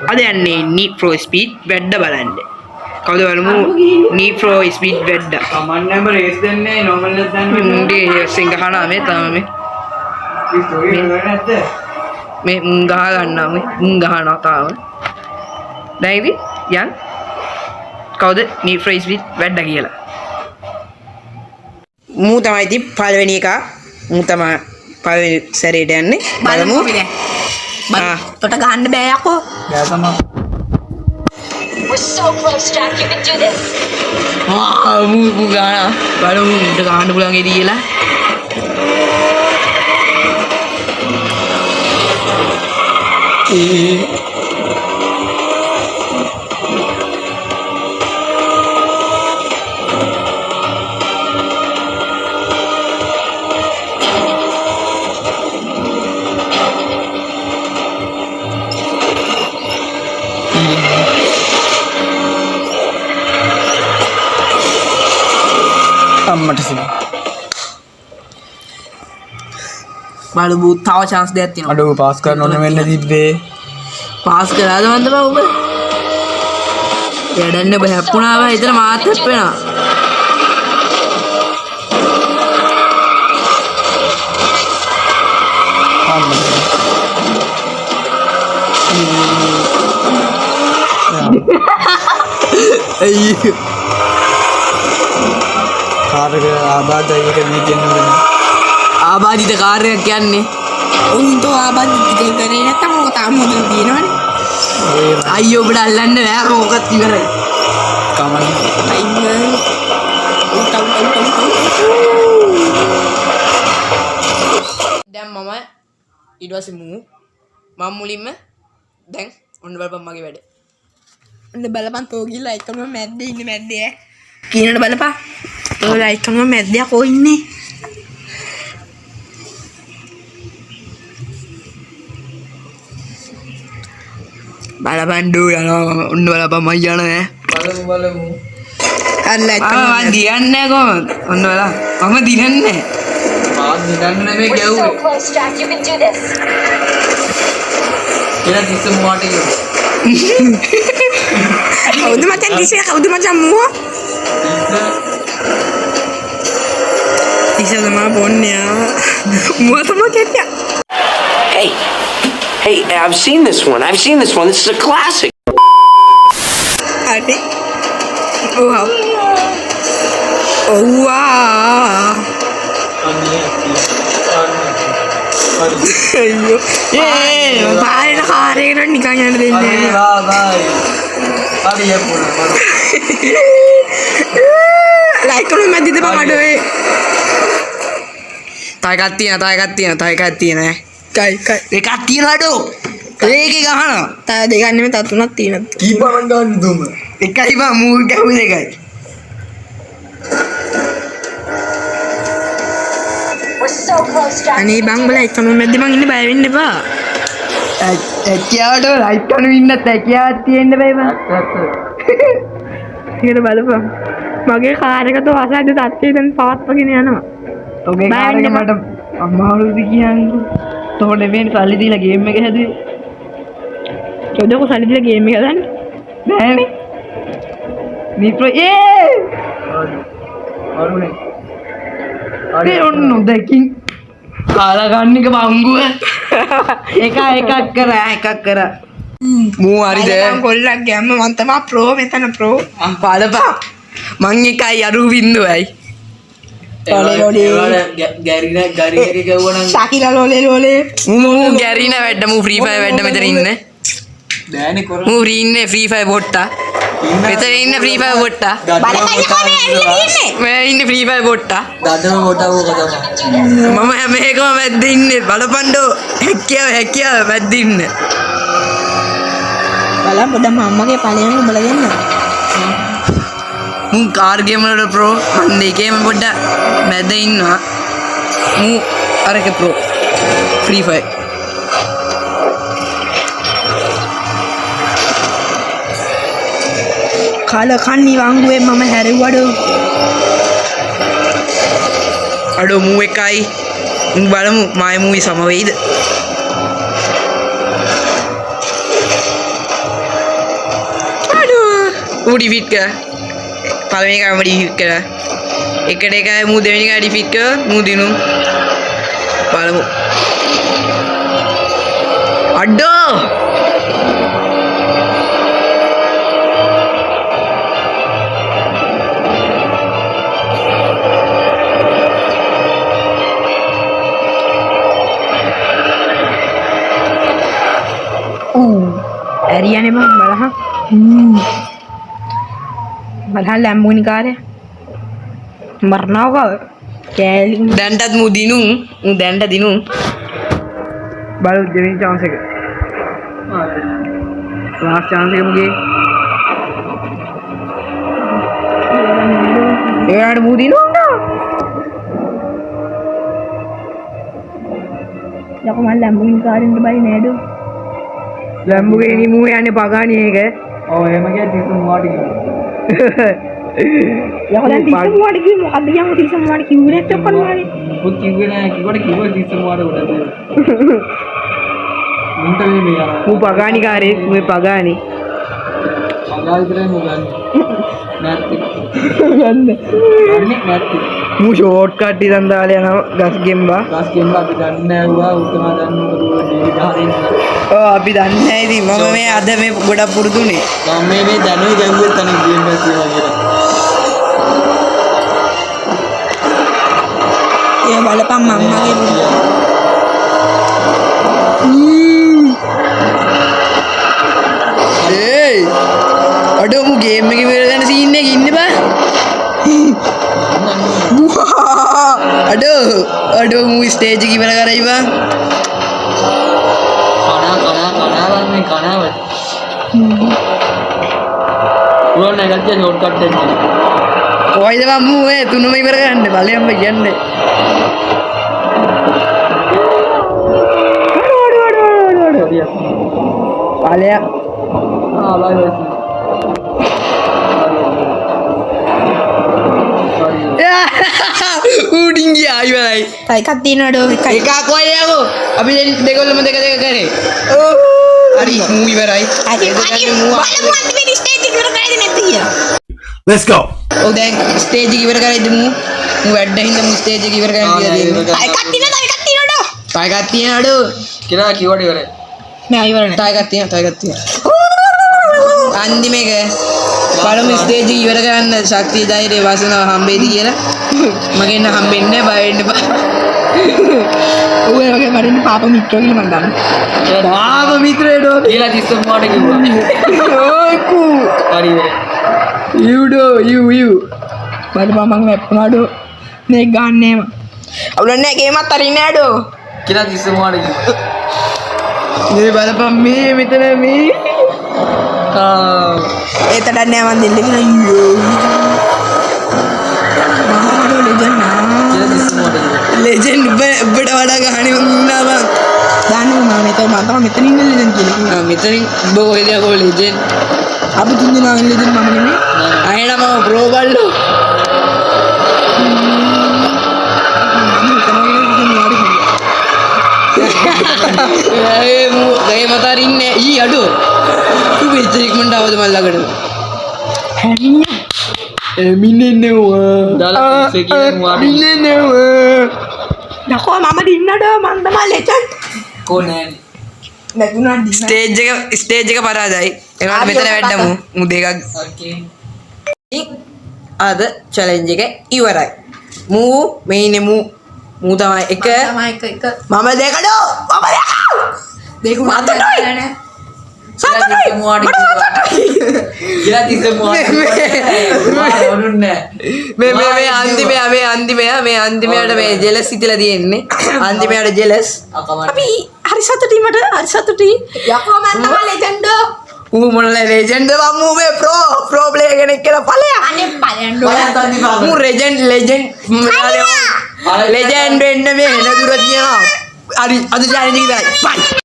අද යන්නේ Need for Speed වැඩ බලන්න. කවුද බලමු Need for Speed වැඩ. කමන්නම රේස් දෙන්නේ normal එකක් දාන්න. මුන්ගේ සිංහහනා මේ තමයි මේ ස්ටෝරි එක ගන්න නැද්ද? මේ මුන් ගහ ගන්නවා මේ මුන් ගහනවා තාම. දැන් ඉතින් යන් කවුද Need for Speed වැඩ කියලා. මූ තමයි ඉතින් පළවෙනි එක මූ තමයි පළවෙනි සැරේට යන්නේ. බලමු. තොට ගහන්න බෑ යකෝ. බෑ තමයි. We're so close, Jack. You can do this. මූ ගාන බලමු උන්ට ගහන්න පුළුවන් ඉතින් කියලා. අම්මට සින. බලමු තව chance දෙයක් තියෙනවා. අඩෝ පාස් කරන්න ඕන වෙන්න තිබ්බේ. පාස් කරාද මන්ද බා ඔබ? වැඩන්න බෑ හැප්පුණා බා එතන මාත් හැප්පෙනවා. අයියෝ කාර්යක ආබාධයක මේ කියන්නේ ආබාධිත කාර්යයක් කියන්නේ උන් તો ආබාධිත කරේ නැත්තම් ඔක තාම හොදලා තියෙනවනේ. අයියෝ ඔබට අල්ලන්න බෑ මොකක්ද ඉවරයි. කමන්න. අයියෝ. දැන් මම ඊට පස්සේ මම මුලින්ම දැන් ඔන්න බලපන් මගේ වැඩ. ඔන්න බලපන් තෝ ගිහලා එකම මැද්දේ ඉන්නේ මැද්දේ ඈ. කීනට බලපන්. තෝ එකම මැද්දේ කො ඉන්නේ? බලපන් දෝ යනවා ඔන්න බලපන් මම යනවා බලමු. අල්ල එකම මම දියන්නේ කොහොමද ඔන්න බලන්න මම දිනන්නේ පාස් දිනන්න නෙමෙයි We're so ගැව්වේ. close, Jack. You can do this. කියලා තිස්ස මොවාට කියමු. කවුද මචං තිසේ කවුද මචං මුව? තිසේ තමයි බොන්නේ මුව තමයි කෙටියා. Hey, I've seen this one. This is a classic. හරි. wow. Oh wow. අයියෝ. බාහිර කාර්යයකට නිකන් යන්න දෙන්නේ නැහැ. හරි යපුණා. ලයික් කරමු මැදිද බං අඩේ. තව එකක් තියෙනවා කයි. එකක් තියෙනවඩෝ ඒකේ ගහනවා තව දෙකක් නෙමෙයි තව තුනක් තියෙනවා. කීපමන් ගන්න දුම. එකයි බා මූල් ගැහුවේ එකයි We're so close, Jack. අනේ බං බල එකම මැද්ද මං ඉන්නේ බය වෙන්න එපා. ඇකියාවට ලයිට් කනු ඉන්නත් ඇකියාවක් තියෙන්න බෑ බා ඊට බලපන්. මගේ කාර් එක તો අසද්ද තත්ත්වයෙන් දැන් පවත්වගෙන යනවා. ඔගේ බය කාර් වෙන්න එක එපා. මට අම්මාවලුද කියන්නේ තෝඩ වෙන සල්ලි දීලා ගේම් එක හැදුවේ චොදක සල්ලි දීලා ගේම් එක ගන්න. නෑනේ නීප්‍රෝ වරුනේ. ඒ ඔන්න නොදකින් කාලා ගන්න එක බංගුව එකක් කරා මූ හරිද මම ගොල්ලක් ගෑම මම තමයි ප්‍රෝ මෙතන ප්‍රෝ. බලපන් මං එකයි අරු බින්දුවයි ගරිනක ගවුවනම් ශාකිලා ලෝලේ. මූ ගැරින වැඩ මූ ෆ්‍රී ෆයර් වැඩ මෙතන ඉන්න දෑනේ කර මූ ඉන්නේ ෆ්‍රී ෆයර් බොට්ටා මෙතන ඉන්න ෆ්‍රී ෆයර් බොට්ටා බලකයි කොහේ ඇවිල්ලා තියන්නේ? මම ඉන්නේ ෆ්‍රී ෆයර් බොට්ටා දඩම කොටව තමයි. මම හැම එකම මැද්ද ඉන්නේ බලපන්ඩෝ හැකියාව මැද්ද ඉන්න බලන්න පොඩ්ඩක් අම්මගේ ඵලයන් උඹලා දෙන්න. මූ කාර් ගේම් වලට ප්‍රෝ මන් දෙකේම පොඩ්ඩක් මැද ඉන්නවා මූ අරක ප්‍රෝ ෆ්‍රී ෆයර් කාල කන්නි වංගුවේ මම හැරෙව්වඩෝ. අඩෝ මූ එකයි බලමු මාය මූවි සම වෙයිද ඌ ඩිෆීට් කරා. පළවෙනි එකම ඩිෆීට් කරා. එකට එකයි මූ දෙවෙනි එක ඩිෆීට් කරා. මූ දිනු. බලමු. අඩෝ! ඇරියනේ බං බලහන්. බලහන් ලැම්බෝනි කාර්ය. මරනවා කෑලි. දැන්ටත් මූ දිනු. මූ දැන්ට දිනු. බලමු දෙවෙනි chance එක. last chance එක මුගේ. ඒකට මූ දිනු. යකෝ මම ලැම්බෝනි කාර්යෙන්ට බයි නෑඩෝ. ලැම්බෝගිනි මූ යන්නේ පගානි එක. ඔව් එහෙම කිය 33 වාට කිව්වා. යකෝ දැන් 33 වාට කිව්වේ මොකද්ද කියමු 33 වාට කිව්වේ නැත්නම් ඔක්කොම පුත් කිව්වේ නෑ කිව්වට කිව්වා 33 වාට උඩ දෙන්න. මුන්ට මේ යනවා. මූ පගානි කාරේ මූ පගානි. මගාල් විතරයි මු ගන්න. නැත්ති. ගන්න. ගන්නේ නැත්ති. මූ ෂෝට් කට් ඉදන් දාලා යනවා ගස් ගෙම්බා. ගස් ගෙම්බ අපි දන්නේ නෑ වුණා උත්තම දන්නේ මොකද ඩීවි ගහරින්. ඔව් අපි දන්නේ නැහැ ඉතින් මම මේ අද මේ ගොඩක් පුරුදුනේ. මම මේ දැනුයි ගැඹුවේ තන ගේම් එකක් තියෙනවා කියලා. ඒ බලපන් මම්මගේ ඒයි අඩෝ මූ ගේම් එකේ ඉවර ගන්න සීන් එකේ ඉන්නේ බා. අඩෝ මූ ස්ටේජ් එක ඉවර කරයි බා. කනවා මේ කනවා. උරන් නැගත්තේ ෂෝට් කට් එක. කොයිද මම මූ ඒ තුනම ඉවර කරන්න බලයන්ම කියන්නේ. බලය බයි උඩින් ගියා ඉවරයි. තව එකක් තියෙනවඩෝ එකක් කොයිද යකෝ අපි දෙකොල්ලම දෙක දෙක කරේ. හරි මූ ඉවරයි. Let's go. ඔව් දැන් ස්ටේජ් එක ඉවර කරයිද මූ වැඩ හින්දා මූ ස්ටේජ් එක ඉවර කරන්න කියලා දෙන්නේ. තව එකක් තියෙනවඩෝ තව එකක් තියනඩෝ කියලා කිව්වට ඉවරයි. නෑ ඉවර නෑ තව එකක් තියෙනවා අන්තිම එක බලමු ස්ටේජ් එක ඉවර කරන්න ශක්තිය ධෛර්යය වාසනාව හම්බෙයිද කියලා. මගෙන් නම් හම්බෙන්නේ නැහැ බය වෙන්න එපා. ඔය වගේ මරින්න පාප මිත්‍රෝ කියලා මම දන්නවා. පාප මිත්‍රයෝ කියලා 33 වාට කිව්වා. ඕකු හරි ඉවරයි. you බලපන් මම වැප්පුණාඩෝ මේ ගන්නේම අවුලන්නේ ගේමත් අරින්නේ නෑඩෝ කියලා 33 වාට කිව්වා. මේ බලපන් මේ මෙතන මේ ඒතට නෑ මන් දෙල්ල කියලා අයියෝ මාඩෝ ලෙජන්ඩ් කියලා 33 වාට කිව්වා. ලෙජෙන්ඩ් ඔබට වඩා ගහන්නේ වුණා බං. දන්නේ මම මෙතන ඉන්න ලෙජන්ඩ් කියලා මෙතනින් ඔබ කොහෙද යකෝ ලෙජෙන්ඩ්. අපි තුන් දෙනා ඉන්න ලෙජන්ඩ් මම නෙමෙයි අයනම ප්‍රෝ බල්ලෝ. ඒ මූ ගේ මතරින්නේ ඊ අඩෝ තු වෙච්චෙක් මන්ට අවද මල් ළඟට හැරියා මිනෙනවා දාලා 30 කියන වාට මිනෙනවා නකෝ මම දින්නඩෝ මන් තමයි ලෙජන්ඩ් කෝ නෑනේ. නැතුණා දින්න ස්ටේජ් එක පරාදයි. ඒකට මෙතන වැඩමු මු දෙකක්. ඕකේ. අද චැලෙන්ජ් එක ඉවරයි. මූ මේ ඉන්නේ මූ තමයි එක එක මම දෙකඩෝ මම දෙක දෙකුණ කියලා 33 වාට කිව්වා. කියලා 33 වාට කිව්වා. ඕනුන්නේ මේ අන්තිමයට මේ ජෙලස් හිතලා තියෙන්නේ. අන්තිමයට ජෙලස්. අපි හරි සතුටුයි මට හරි සතුටුයි යකෝ මන් තමයි ලෙජන්ඩෝ ඌ මොනල ලෙජෙන්ඩ් මම මේ ප්‍රෝ ප්ලේයර් කෙනෙක් කියලා ඵලයක්. අනේ පලයන්ඩෝ බලයන් තන්දි පාගන්න. මූ ලෙජෙන්ඩ් වෙන්න මේ එන දුර තියනවා. හරි අද චැලෙන්ජ් එක ඉවරයි. බයි.